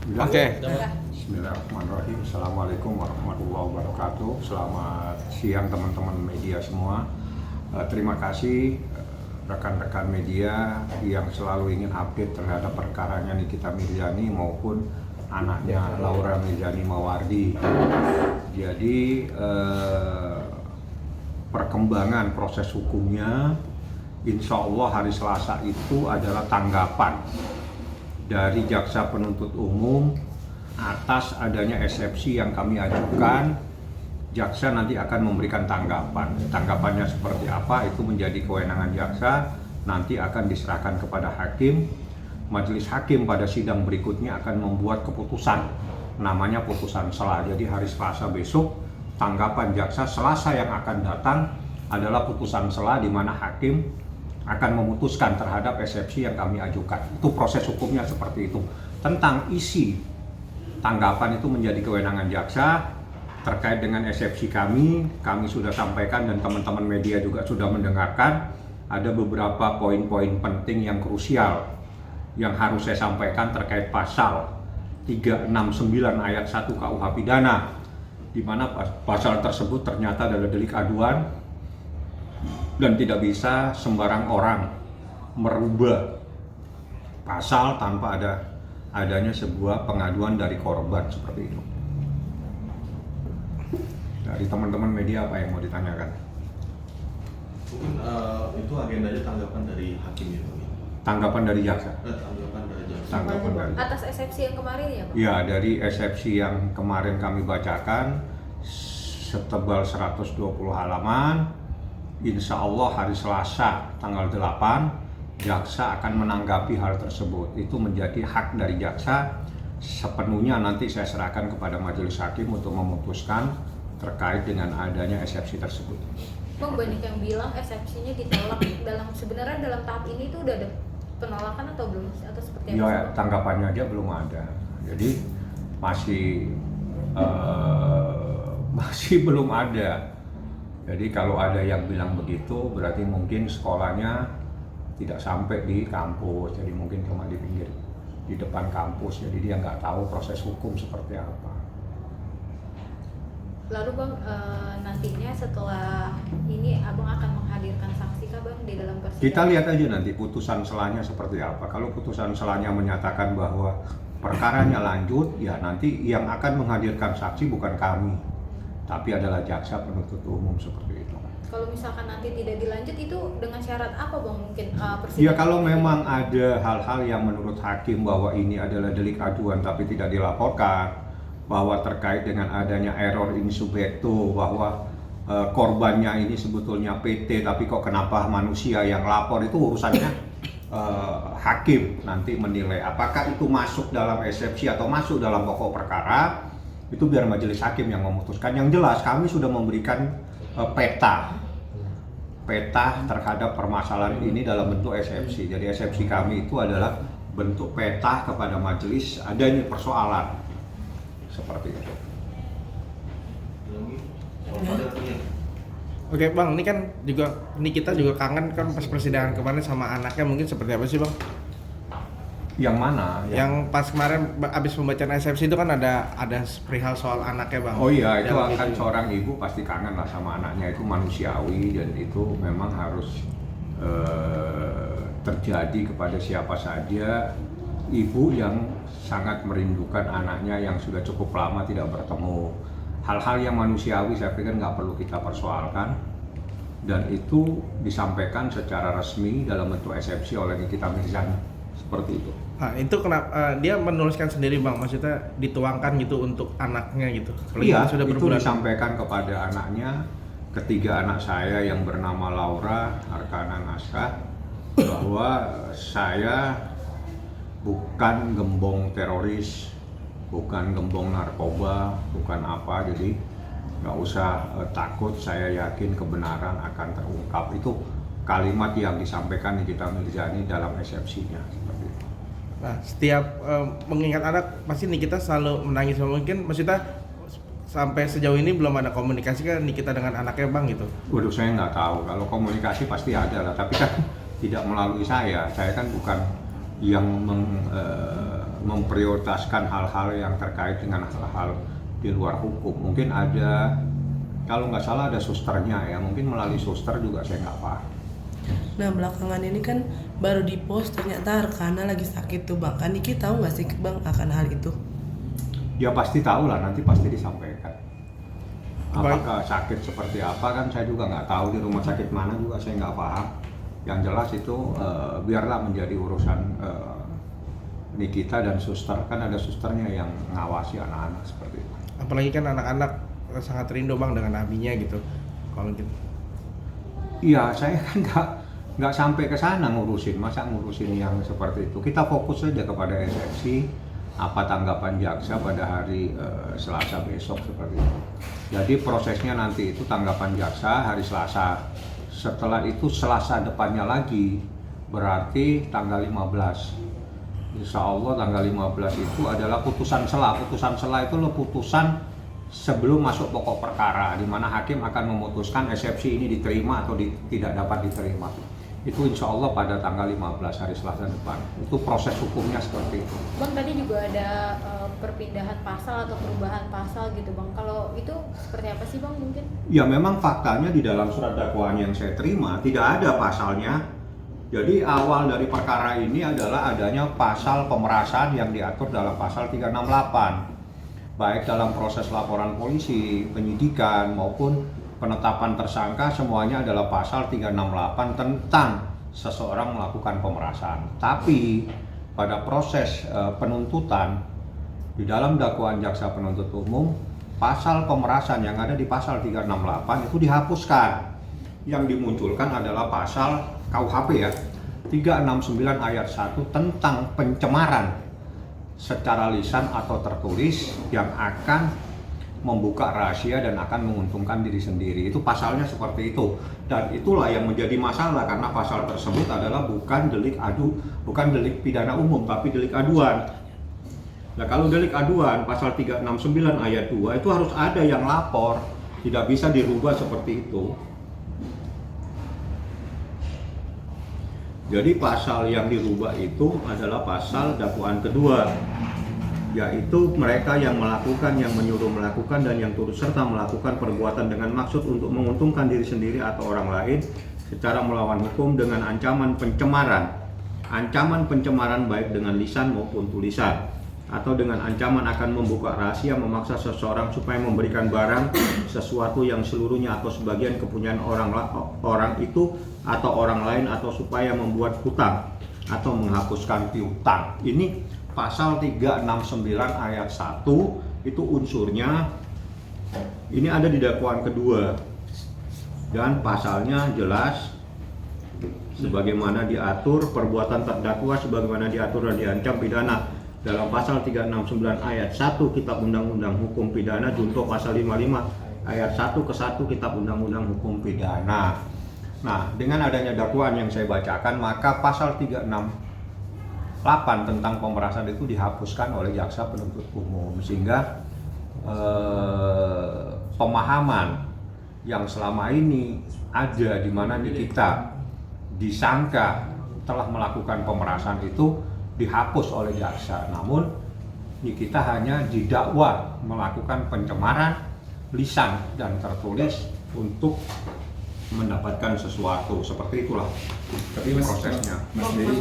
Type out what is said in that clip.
Oke. Bismillahirrahmanirrahim. Assalamualaikum warahmatullahi wabarakatuh. Selamat siang teman-teman media semua. Terima kasih rekan-rekan media yang selalu ingin update terhadap perkaranya Nikita Mirzani maupun anaknya Laura Mirzani Mawardi. Jadi perkembangan proses hukumnya, insya Allah hari Selasa itu adalah tanggapan dari jaksa penuntut umum atas adanya eksepsi yang kami ajukan. Jaksa nanti akan memberikan tanggapan. Tanggapannya seperti apa itu menjadi kewenangan jaksa, nanti akan diserahkan kepada hakim. Majelis hakim pada sidang berikutnya akan membuat keputusan, namanya putusan sela. Jadi hari Selasa besok tanggapan jaksa, Selasa yang akan datang adalah putusan sela di mana hakim akan memutuskan terhadap eksepsi yang kami ajukan. Itu proses hukumnya seperti itu. Tentang isi tanggapan itu menjadi kewenangan jaksa. Terkait dengan eksepsi kami sudah sampaikan dan teman-teman media juga sudah mendengarkan. Ada beberapa poin-poin penting yang krusial yang harus saya sampaikan terkait pasal 369 ayat 1 KUH Pidana, di mana pasal tersebut ternyata adalah delik aduan dan tidak bisa sembarang orang merubah pasal tanpa adanya sebuah pengaduan dari korban seperti itu. Dari teman-teman media apa yang mau ditanyakan? Mungkin itu agendanya tanggapan dari hakim ya Pak? Tanggapan dari jaksa. Tanggapan dari jaksa. Tanggapan dari atas eksepsi yang kemarin ya Pak? Ya, dari eksepsi yang kemarin kami bacakan setebal 120 halaman. Insya Allah hari Selasa tanggal 8 jaksa akan menanggapi hal tersebut. Itu menjadi hak dari jaksa, sepenuhnya nanti saya serahkan kepada majelis hakim untuk memutuskan terkait dengan adanya eksepsi tersebut. Bang, banyak yang bilang eksepsinya ditolak. Sebenarnya dalam tahap ini itu udah ada penolakan atau belum? Atau seperti apa? Ya, tanggapannya aja belum ada. Jadi masih belum ada. Jadi kalau ada yang bilang begitu, berarti mungkin sekolahnya tidak sampai di kampus, jadi mungkin cuma di pinggir, di depan kampus, jadi dia nggak tahu proses hukum seperti apa. Lalu Bang, nantinya setelah ini Abang akan menghadirkan saksi kah Bang di dalam persidangan? Kita lihat aja nanti putusan selanya seperti apa. Kalau putusan selanya menyatakan bahwa perkaranya lanjut, ya nanti yang akan menghadirkan saksi bukan kami, tapi adalah jaksa penuntut umum seperti itu. Kalau misalkan nanti tidak dilanjut, itu dengan syarat apa Bang mungkin persidangan? Ya kalau memang ada hal-hal yang menurut hakim bahwa ini adalah delik aduan tapi tidak dilaporkan, bahwa terkait dengan adanya error in subjecto, bahwa korbannya ini sebetulnya PT tapi kok kenapa manusia yang lapor, itu urusannya hakim nanti menilai apakah itu masuk dalam eksepsi atau masuk dalam pokok perkara. Itu biar majelis hakim yang memutuskan. Yang jelas kami sudah memberikan peta terhadap permasalahan ini dalam bentuk eksepsi. Jadi eksepsi kami itu adalah bentuk peta kepada majelis adanya persoalan seperti itu. Oke Bang, ini kan kita juga kangen kan pas persidangan kemarin sama anaknya, mungkin seperti apa sih Bang? Yang mana? Yang pas kemarin abis pembacaan eksepsi itu kan ada perihal soal anaknya Bang. Oh iya, itu Dalam akan seorang ibu pasti kangen lah sama anaknya, itu manusiawi dan itu memang harus terjadi kepada siapa saja ibu yang sangat merindukan anaknya yang sudah cukup lama tidak bertemu. Hal-hal yang manusiawi saya pikir nggak perlu kita persoalkan dan itu disampaikan secara resmi dalam bentuk eksepsi oleh Nikita Mirzani. Seperti itu. Nah, itu kenapa dia menuliskan sendiri Bang, maksudnya dituangkan gitu untuk anaknya gitu. Iya, sudah itu disampaikan kepada anaknya, ketiga anak saya yang bernama Laura Arkana Naskah, bahwa saya bukan gembong teroris, bukan gembong narkoba, bukan apa, jadi nggak usah takut, saya yakin kebenaran akan terungkap. Itu kalimat yang disampaikan Nikita Mirzani dalam eksepsinya. Seperti itu. Nah, setiap mengingat anak pasti Nikita selalu menangis. Mungkin maksudnya sampai sejauh ini belum ada komunikasi kan Nikita dengan anaknya Bang gitu? Waduh, saya nggak tahu. Kalau komunikasi pasti ada lah, tapi kan tidak melalui saya. Saya kan bukan yang memprioritaskan hal-hal yang terkait dengan hal-hal di luar hukum. Mungkin ada, kalau nggak salah ada susternya ya, mungkin melalui suster juga saya nggak paham. Nah belakangan ini kan baru di post ternyata rekannya lagi sakit tuh Bang. Kan Niki tahu nggak sih Bang akan hal itu? Ya pasti tahu lah, nanti pasti disampaikan. Apakah sakit seperti apa kan saya juga nggak tahu, di rumah sakit mana juga saya nggak paham. Yang jelas itu biarlah menjadi urusan Nikita dan suster, kan ada susternya yang ngawasi anak-anak seperti itu. Apalagi kan anak-anak sangat rindu Bang dengan abinya gitu. Kalau gitu. Iya, saya kan nggak sampai ke sana ngurusin, masa ngurusin yang seperti itu. Kita fokus saja kepada eksepsi, apa tanggapan jaksa pada hari Selasa besok seperti itu. Jadi prosesnya nanti itu tanggapan jaksa hari Selasa. Setelah itu Selasa depannya lagi, berarti tanggal 15. Insya Allah tanggal 15 itu adalah putusan sela. Putusan sela itu loh putusan sebelum masuk pokok perkara, di mana hakim akan memutuskan eksepsi ini diterima atau tidak dapat diterima. Itu insya Allah pada tanggal 15 hari Selasa depan. Itu proses hukumnya seperti itu. Bang tadi juga ada perpindahan pasal atau perubahan pasal gitu Bang. Kalau itu seperti apa sih Bang mungkin? Ya memang faktanya di dalam surat dakwaan yang saya terima tidak ada pasalnya. Jadi awal dari perkara ini adalah adanya pasal pemerasan yang diatur dalam pasal 368. Baik dalam proses laporan polisi, penyidikan maupun penetapan tersangka, semuanya adalah pasal 368 tentang seseorang melakukan pemerasan. Tapi pada proses penuntutan di dalam dakwaan jaksa penuntut umum, pasal pemerasan yang ada di pasal 368 itu dihapuskan. Yang dimunculkan adalah pasal KUHP ya, 369 ayat 1 tentang pencemaran secara lisan atau tertulis yang akan membuka rahasia dan akan menguntungkan diri sendiri. Itu pasalnya seperti itu. Dan itulah yang menjadi masalah karena pasal tersebut adalah bukan delik pidana umum tapi delik aduan. Nah, kalau delik aduan pasal 369 ayat 2 itu harus ada yang lapor, tidak bisa dirubah seperti itu. Jadi pasal yang dirubah itu adalah pasal dakwaan kedua, yaitu mereka yang melakukan, yang menyuruh melakukan, dan yang turut serta melakukan perbuatan dengan maksud untuk menguntungkan diri sendiri atau orang lain secara melawan hukum dengan ancaman pencemaran baik dengan lisan maupun tulisan, atau dengan ancaman akan membuka rahasia, memaksa seseorang supaya memberikan barang, sesuatu yang seluruhnya atau sebagian kepunyaan orang itu atau orang lain, atau supaya membuat hutang atau menghapuskan piutang. Ini pasal 369 ayat 1 itu unsurnya ini ada di dakwaan kedua dan pasalnya jelas sebagaimana diatur perbuatan terdakwa sebagaimana diatur dan diancam pidana dalam pasal 369 ayat 1 Kitab Undang-Undang Hukum Pidana junto pasal 55 ayat 1 ke 1 Kitab Undang-Undang Hukum Pidana. Nah, dengan adanya dakwaan yang saya bacakan, maka pasal 368 tentang pemerasan itu dihapuskan oleh jaksa penuntut umum, sehingga pemahaman yang selama ini ada di mana kita disangka telah melakukan pemerasan itu dihapus oleh jaksa. Namun kita hanya didakwa melakukan pencemaran lisan dan tertulis untuk mendapatkan sesuatu, seperti itulah prosesnya. Mas Dedi,